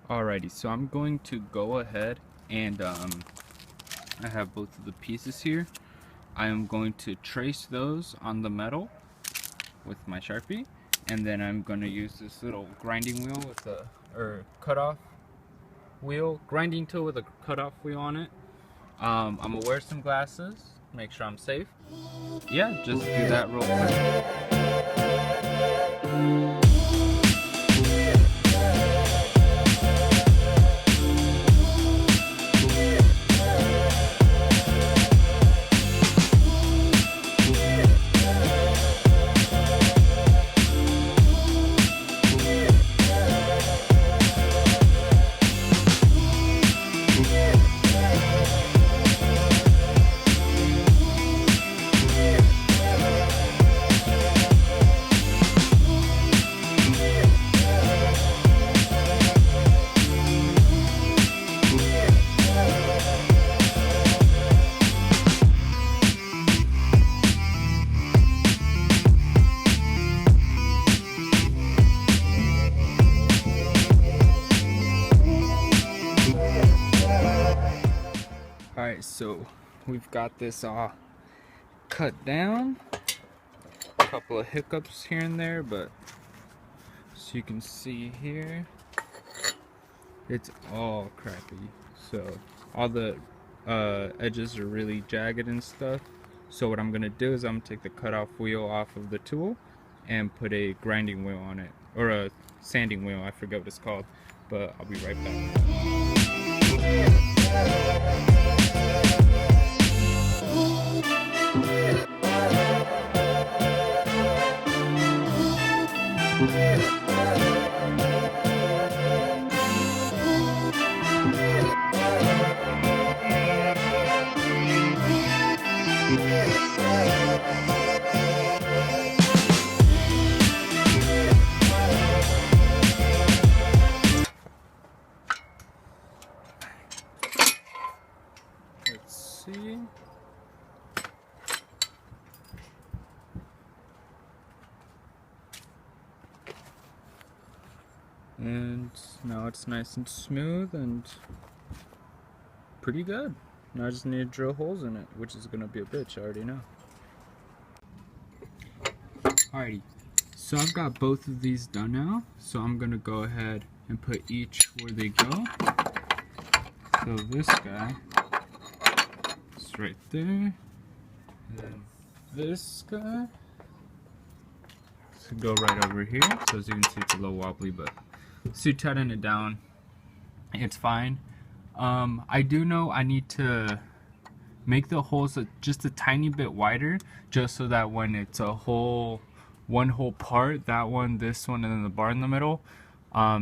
Alrighty, so I'm going to go ahead and I have both of the pieces here. I am going to trace those on the metal with my Sharpie, and then I'm going to use this little grinding wheel with a cutoff wheel, grinding tool with a cutoff wheel on it. I'm gonna wear some glasses, make sure I'm safe. Yeah, just do that real quick. Alright, so we've got this all cut down. A couple of hiccups here and there, but as you can see here, it's all crappy. So all the edges are really jagged and stuff. So what I'm gonna do is I'm gonna take the cutoff wheel off of the tool and put a grinding wheel on it, or a sanding wheel, I forget what it's called, but I'll be right back. Let's see. And now it's nice and smooth and pretty good. Now I just need to drill holes in it, which is gonna be a bitch, I already know. Alrighty, so I've got both of these done now, so I'm gonna go ahead and put each where they go. So this guy is right there, and then this guy should go right over here. So as you can see, it's a little wobbly, but so you tighten it down, it's fine. I do know I need to make the holes just a tiny bit wider, just so that when it's a one whole part, that one, this one, and then the bar in the middle,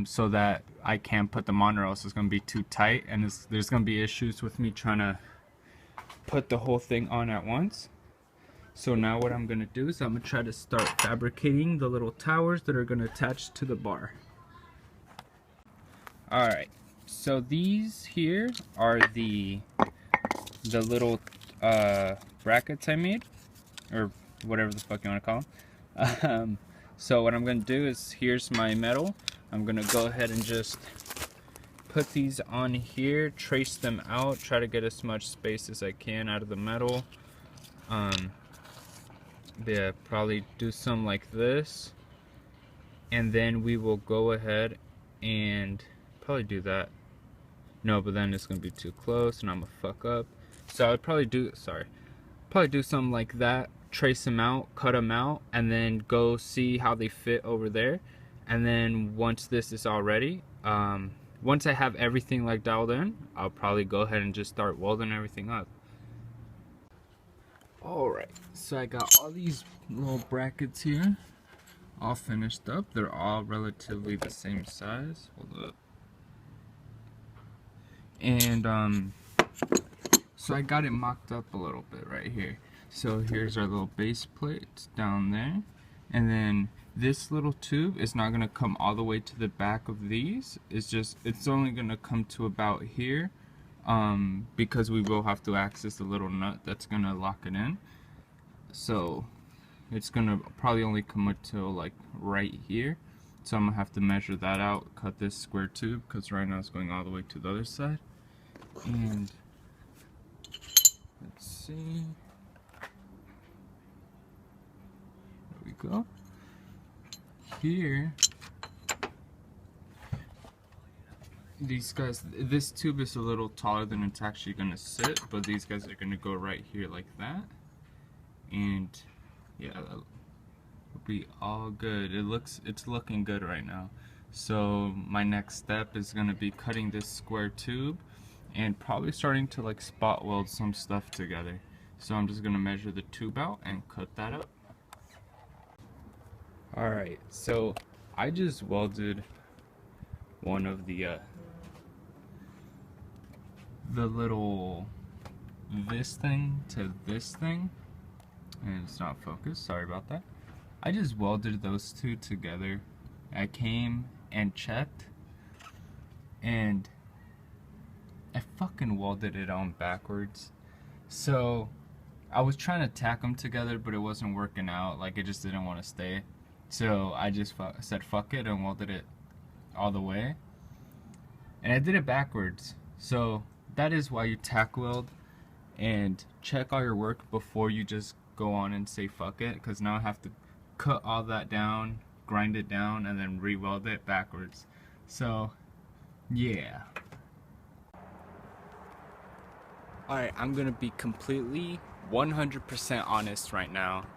so that I can't put them on, or else it's going to be too tight, and there's going to be issues with me trying to put the whole thing on at once. So now what I'm going to do is I'm going to try to start fabricating the little towers that are going to attach to the bar. Alright, so these here are the little brackets I made, or whatever the fuck you want to call them. So what I'm going to do is, here's my metal. I'm going to go ahead and just put these on here, trace them out, try to get as much space as I can out of the metal. Yeah, probably do some like this, and then we will go ahead and probably do that. No, but then it's gonna be too close and I'm gonna fuck up. So I'd probably do something like that, trace them out, cut them out, and then go see how they fit over there. And then once this is all ready, once I have everything like dialed in, I'll probably go ahead and just start welding everything up. Alright, so I got all these little brackets here all finished up. They're all relatively the same size. Hold up. And so I got it mocked up a little bit right here. So here's our little base plate down there, and then this little tube is not going to come all the way to the back of these. It's only going to come to about here, because we will have to access the little nut that's going to lock it in. So it's going to probably only come until like right here, So I'm gonna have to measure that out, cut this square tube, because right now it's going all the way to the other side. And let's see. There we go. Here, these guys, this tube is a little taller than it's actually gonna sit, but these guys are gonna go right here like that. And yeah, that'll be all good. It's looking good right now. So my next step is gonna be cutting this square tube and probably starting to like spot weld some stuff together. So I'm just gonna measure the tube out and cut that up. Alright, so I just welded one of the little this thing to this thing, and it's not focused, sorry about that. I just welded those two together. I came and checked, and I fucking welded it on backwards. So I was trying to tack them together, but it wasn't working out. Like, it just didn't want to stay. So I just said fuck it and welded it all the way. And I did it backwards. So that is why you tack weld and check all your work before you just go on and say fuck it. Because now I have to cut all that down, grind it down, and then re-weld it backwards. So yeah. Alright, I'm gonna be completely 100% honest right now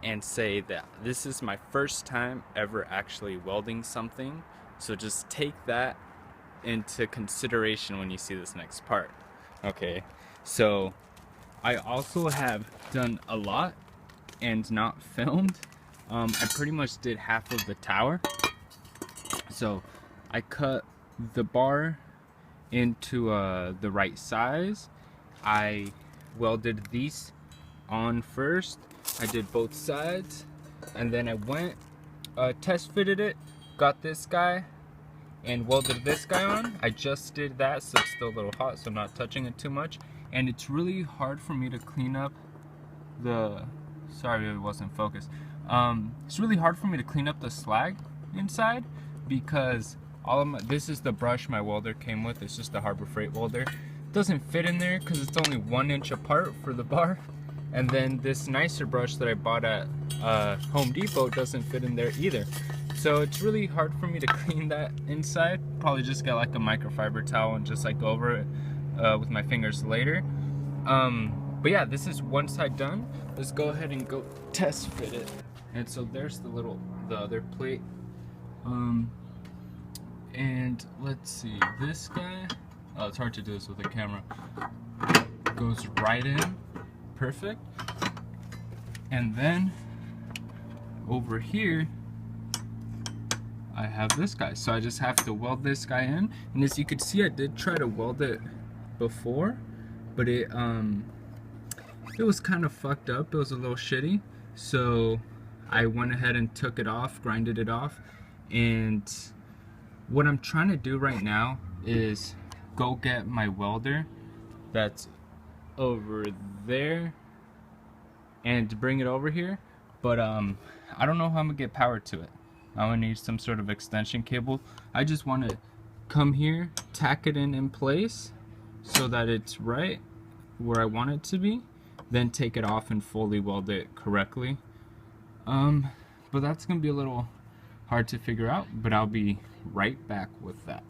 and say that this is my first time ever actually welding something, so just take that into consideration when you see this next part. Okay, so I also have done a lot and not filmed. I pretty much did half of the tower. So I cut the bar into the right size. I welded these on first. I did both sides, and then I went test fitted it, got this guy, and welded this guy on. I just did that, so it's still a little hot, so I'm not touching it too much. And it's really hard for me to clean up the, sorry it wasn't focused. It's really hard for me to clean up the slag inside, because all of my, this is the brush my welder came with. It's just a Harbor Freight welder. It doesn't fit in there because it's only 1 inch apart for the bar. And then this nicer brush that I bought at Home Depot doesn't fit in there either. So it's really hard for me to clean that inside. Probably just get like a microfiber towel and just like go over it with my fingers later. But yeah, this is one side done. Let's go ahead and go test fit it. And so there's the other plate. And let's see, this guy, oh, it's hard to do this with a camera. Goes right in. Perfect. And then over here I have this guy, so I just have to weld this guy in. And as you can see, I did try to weld it before, but it was kind of fucked up. It was a little shitty, so I went ahead and took it off, grinded it off. And what I'm trying to do right now is go get my welder that's over there and bring it over here, but I don't know how I'm gonna get power to it. I'm gonna need some sort of extension cable. I just want to come here, tack it in place so that it's right where I want it to be, then take it off and fully weld it correctly. But that's gonna be a little hard to figure out, but I'll be right back with that.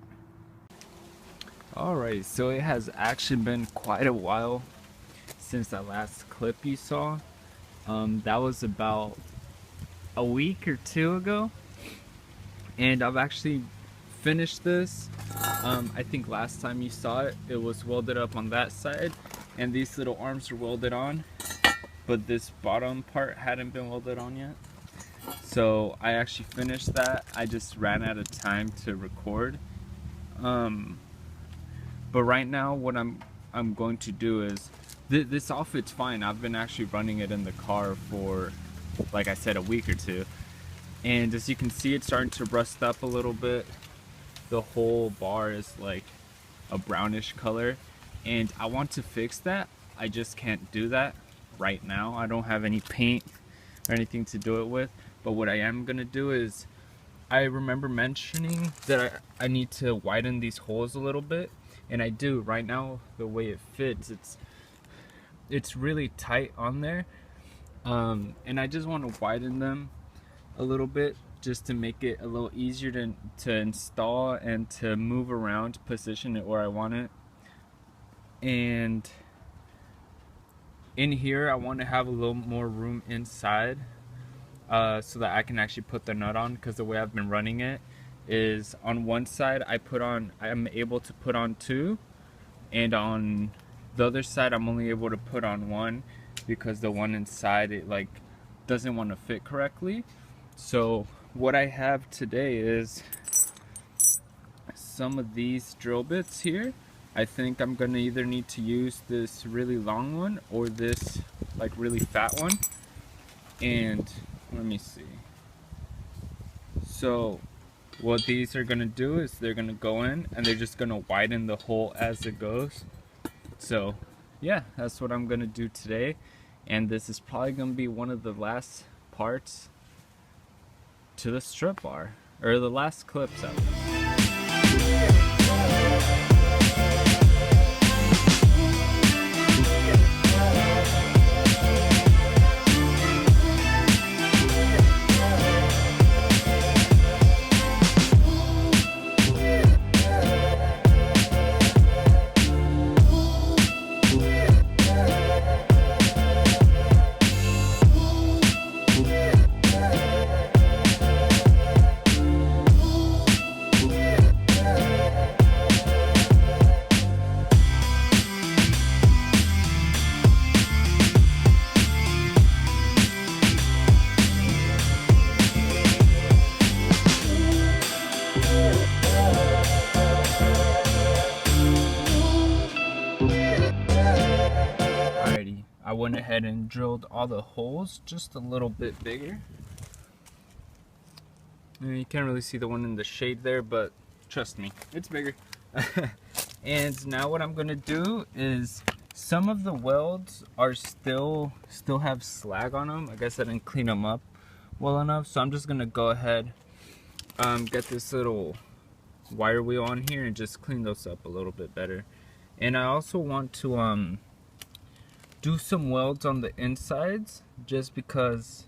Alright, so it has actually been quite a while since that last clip you saw. That was about a week or two ago, and I've actually finished this. I think last time you saw it, it was welded up on that side, and these little arms are welded on, but this bottom part hadn't been welded on yet. So I actually finished that. I just ran out of time to record. But right now what I'm going to do is, this outfit's fine. I've been actually running it in the car for, like I said, a week or two. And as you can see, it's starting to rust up a little bit. The whole bar is like a brownish color, and I want to fix that. I just can't do that right now. I don't have any paint or anything to do it with. But what I am gonna do is I remember mentioning that I need to widen these holes a little bit, and I do. Right now, the way it fits, it's really tight on there, and I just want to widen them a little bit just to make it a little easier to install and to move around, position it where I want it. And in here I want to have a little more room inside, so that I can actually put the nut on, because the way I've been running it is on one side I'm able to put on 2, and on the other side I'm only able to put on 1, because the one inside it like doesn't want to fit correctly. So what I have today is some of these drill bits here. I think I'm gonna either need to use this really long one or this like really fat one. And let me see. So what these are gonna do is they're gonna go in and they're just gonna widen the hole as it goes. So yeah, that's what I'm gonna do today. And this is probably gonna be one of the last parts to the strut bar, or the last clips at least. I went ahead and drilled all the holes just a little bit bigger. You can't really see the one in the shade there, but trust me, it's bigger. And now what I'm gonna do is, some of the welds are still have slag on them. I guess I didn't clean them up well enough, so I'm just gonna go ahead, get this little wire wheel on here and just clean those up a little bit better. And I also want to do some welds on the insides, just because,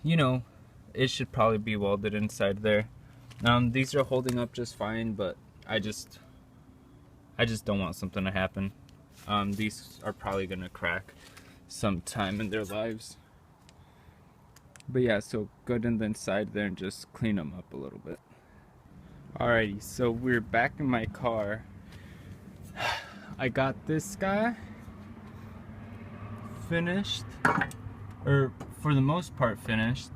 you know, it should probably be welded inside there. These are holding up just fine, but I just don't want something to happen. These are probably gonna crack sometime in their lives. But yeah, so go in the inside there and just clean them up a little bit. Alrighty, so we're back in my car. I got this guy finished, or for the most part finished.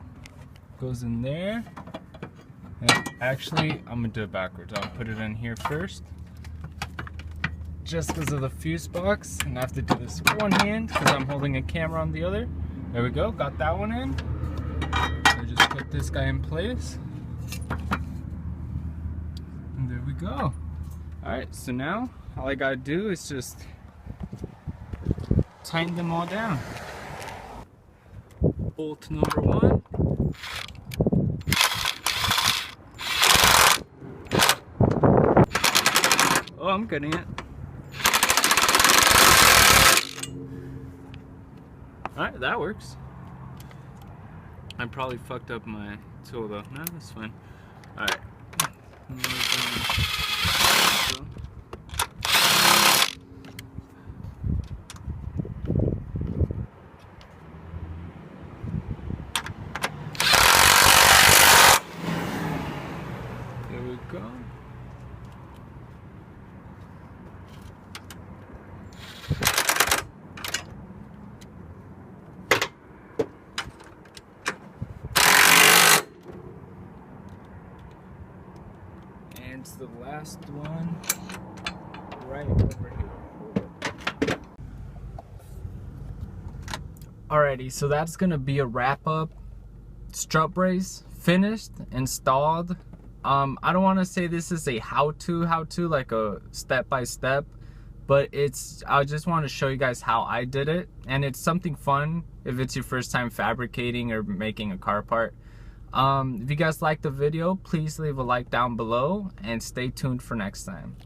Goes in there. And actually, I'm gonna do it backwards. I'll put it in here first, just because of the fuse box, and I have to do this one hand because I'm holding a camera on the other. There we go, got that one in. So just put this guy in place, and there we go. Alright, so now all I gotta do is just tighten them all down. Bolt number 1. Oh, I'm getting it. Alright, that works. I probably fucked up my tool though. No, that's fine. Alright. There we go. And it's the last one right over here. Alrighty, so that's gonna be a wrap up. Strut brace finished, installed. I don't want to say this is a how-to like a step-by-step, but I just want to show you guys how I did it, and it's something fun if it's your first time fabricating or making a car part. If you guys liked the video, please leave a like down below and stay tuned for next time.